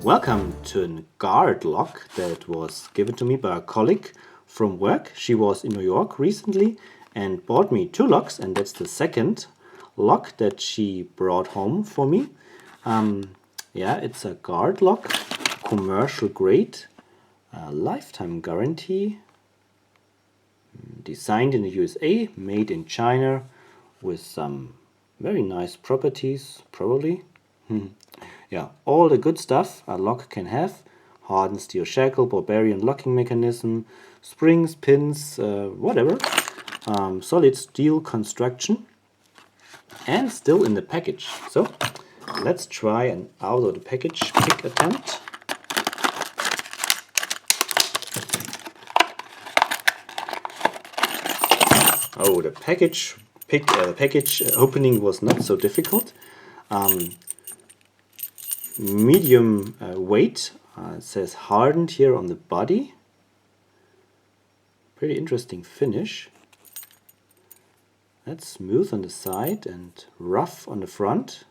Welcome to a guard lock that was given to me by a colleague from work. She was in New York recently and bought me 2 locks, and that's the second lock that she brought home for me. Yeah, it's a guard lock, commercial grade, lifetime guarantee, designed in the USA, made in China, with some very nice properties, probably. Yeah, all the good stuff a lock can have. Hardened steel shackle, barbarian locking mechanism, springs, pins, whatever. Solid steel construction. And still in the package. So, let's try an out of the package pick attempt. Oh, the package opening was not so difficult. Medium weight. It says hardened here on the body. Pretty interesting finish. That's smooth on the side and rough on the front.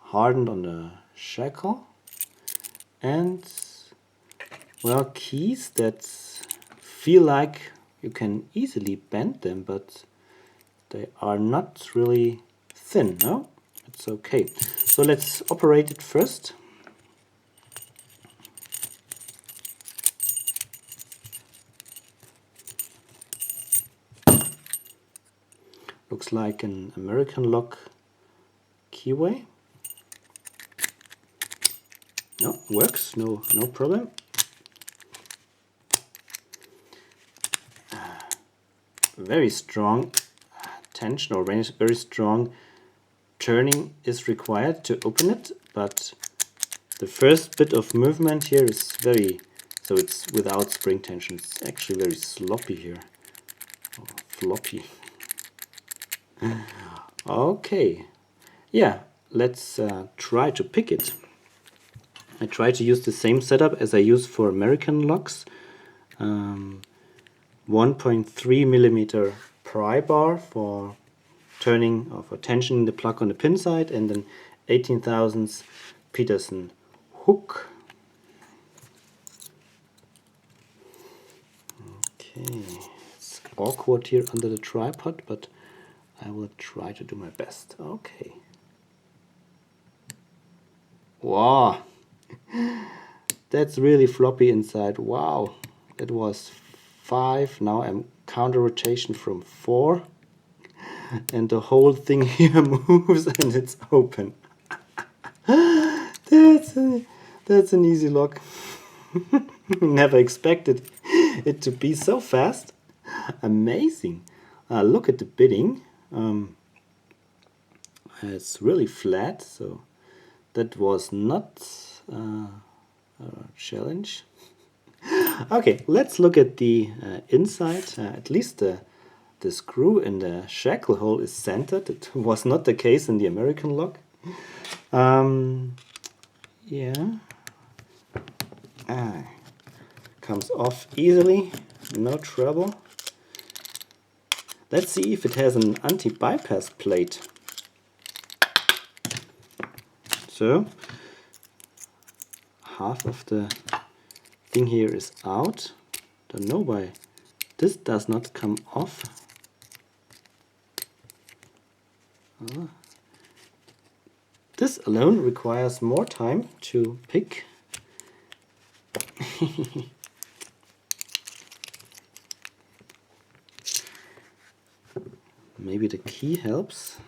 Hardened on the shackle. And, well, keys that feel like you can easily bend them, but they are not really thin, no? It's okay. So let's operate it first. Looks like an American lock keyway. No, works, no problem. Very strong tension, or very strong turning is required to open it, but the first bit of movement here is so it's without spring tension. It's actually very sloppy here, or floppy. Okay, yeah, let's try to pick it. I try to use the same setup as I use for American locks. 1.3 millimeter pry bar for turning or for tensioning the plug on the pin side, and then 18 thousandths Peterson hook. Okay, it's awkward here under the tripod, but I will try to do my best. Okay. Wow, that's really floppy inside. Wow, that was 5. Now I'm counter rotation from 4. And the whole thing here moves and it's open. That's an easy lock. Never expected it to be so fast. Amazing. Look at the bidding. It's really flat, so that was not a challenge. Okay, let's look at the inside. At least the screw in the shackle hole is centered. It was not the case in the American lock. Yeah. Comes off easily, no trouble. Let's see if it has an anti-bypass plate. So, half of the thing here is out. Don't know why this does not come off. This alone requires more time to pick. Maybe the key helps.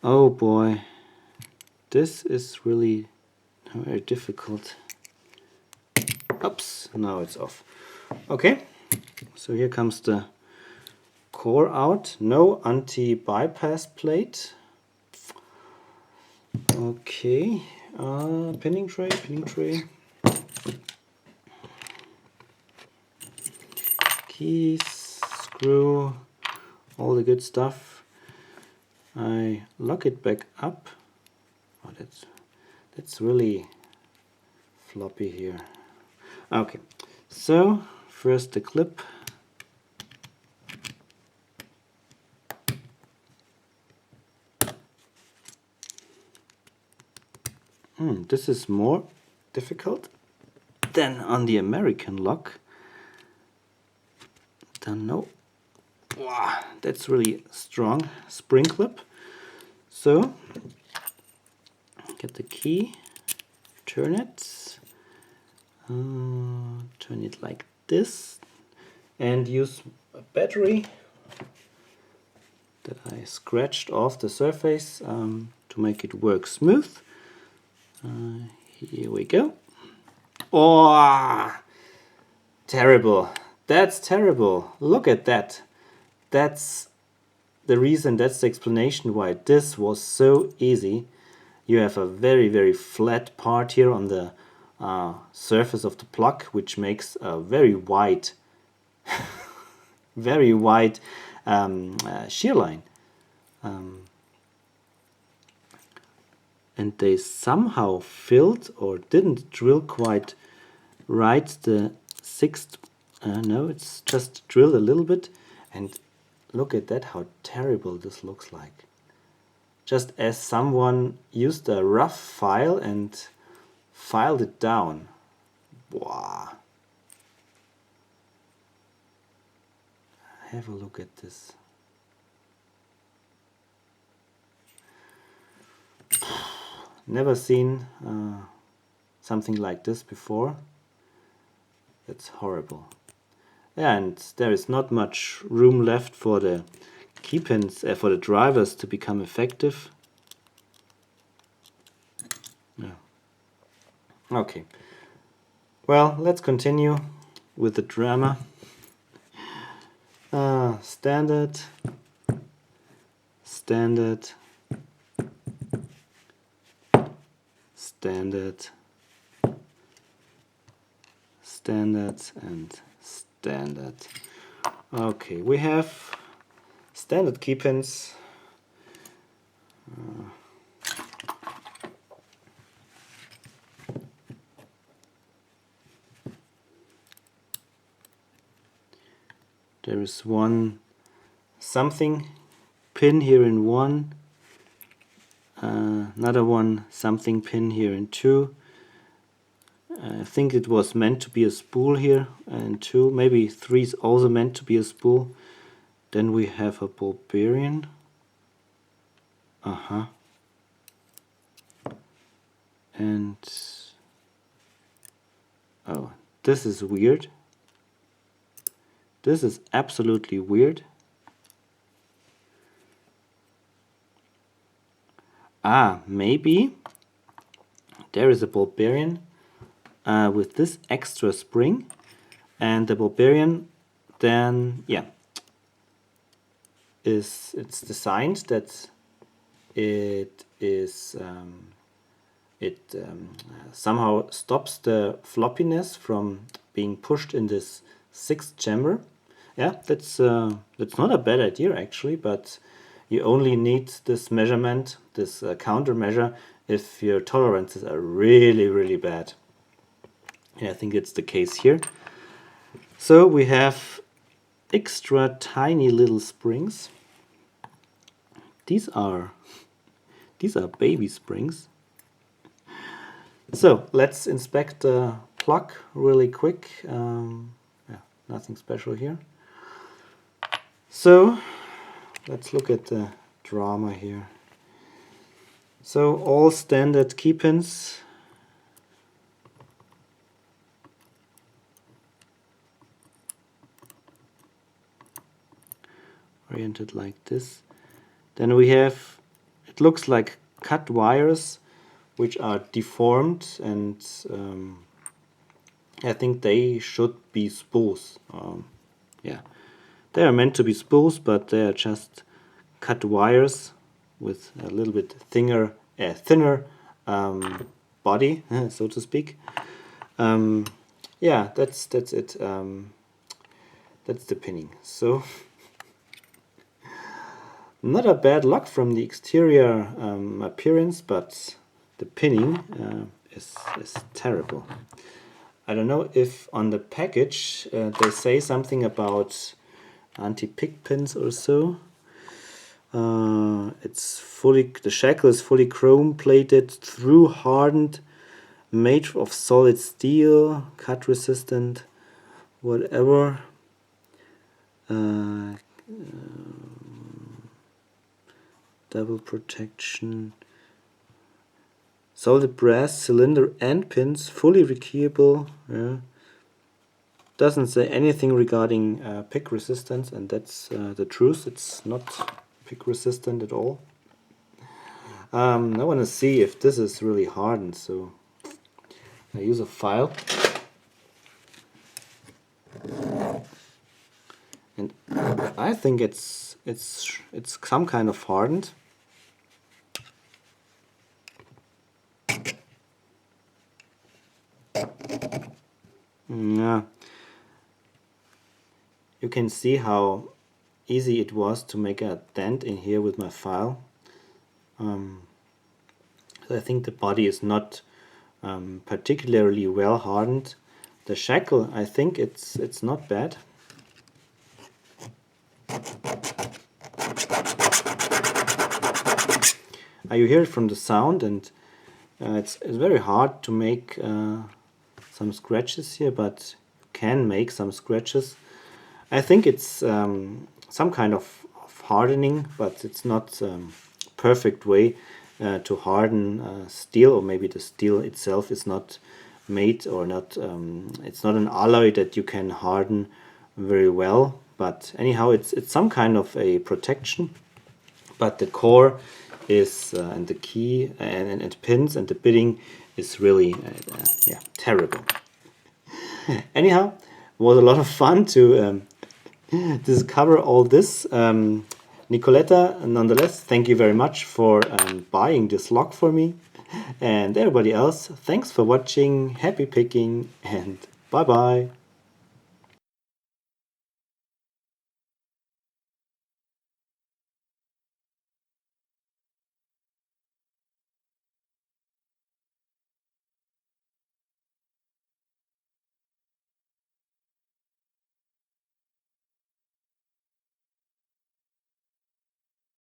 Oh boy, this is really very difficult. Oops, now it's off. Okay, so here comes the core out. No anti-bypass plate. Okay, pinning tray. Keys, screw, all the good stuff. I lock it back up. Oh, that's really floppy here. Okay, so first the clip. This is more difficult than on the American lock. Don't know. Wow, that's really strong spring clip. So get the key, turn it, turn it like this, and use a battery that I scratched off the surface to make it work smooth. Here we go. Oh, terrible. That's terrible. Look at that. That's the reason, that's the explanation why this was so easy. You have a very, very flat part here on the surface of the plug, which makes a very wide, very wide shear line. And they somehow filled or didn't drill quite right the sixth. No, it's just drilled a little bit. And look at that, how terrible this looks like. Just as someone used a rough file and filed it down. Wow. Have a look at this. Never seen something like this before. That's horrible. And there is not much room left for the key pins, for the drivers to become effective. Yeah. Okay. Well, let's continue with the drama. Standard, standard, standard, standard, and standard. Okay, we have standard key pins. There is one something pin here in one, another one something pin here in two. I think it was meant to be a spool here, and two, maybe three is also meant to be a spool. Then we have a ball bearing. And oh, this is weird. This is absolutely weird. Maybe there is a ball bearing with this extra spring, and the ball bearing then, yeah, it's designed that it is somehow stops the floppiness from being pushed in this sixth chamber. Yeah, that's not a bad idea actually, but you only need this measurement, this countermeasure, if your tolerances are really, really bad. Yeah, I think it's the case here. So we have extra tiny little springs. These are baby springs. So let's inspect the plug really quick. Yeah, nothing special here. So let's look at the drama here. So all standard key pins. Oriented like this. Then we have, it looks like cut wires which are deformed, and I think they should be spools. Yeah, they are meant to be spools, but they are just cut wires with a little bit thinner body, so to speak. Yeah, that's it. That's the pinning. So not a bad lock from the exterior appearance, but the pinning is terrible. I don't know if on the package they say something about anti-pick pins or so. The shackle is fully chrome plated, through hardened, made of solid steel, cut resistant, whatever. Double protection. Solid brass cylinder and pins, fully rekeyable. Yeah. Doesn't say anything regarding pick resistance, and that's the truth. It's not pick resistant at all. I want to see if this is really hardened, so I use a file. And I think it's some kind of hardened. Yeah. You can see how easy it was to make a dent in here with my file. I think the body is not particularly well hardened. The shackle, I think it's not bad. You hear it from the sound, and it's very hard to make some scratches here, but you can make some scratches. I think it's some kind of hardening, but it's not perfect way to harden steel, or maybe the steel itself is not made, or not it's not an alloy that you can harden very well. But anyhow, it's some kind of a protection. But the core is and the key and pins and the bitting is really yeah, terrible. Anyhow, it was a lot of fun to discover all this. Nicoletta, nonetheless, thank you very much for buying this lock for me. And everybody else, thanks for watching, happy picking, and bye bye.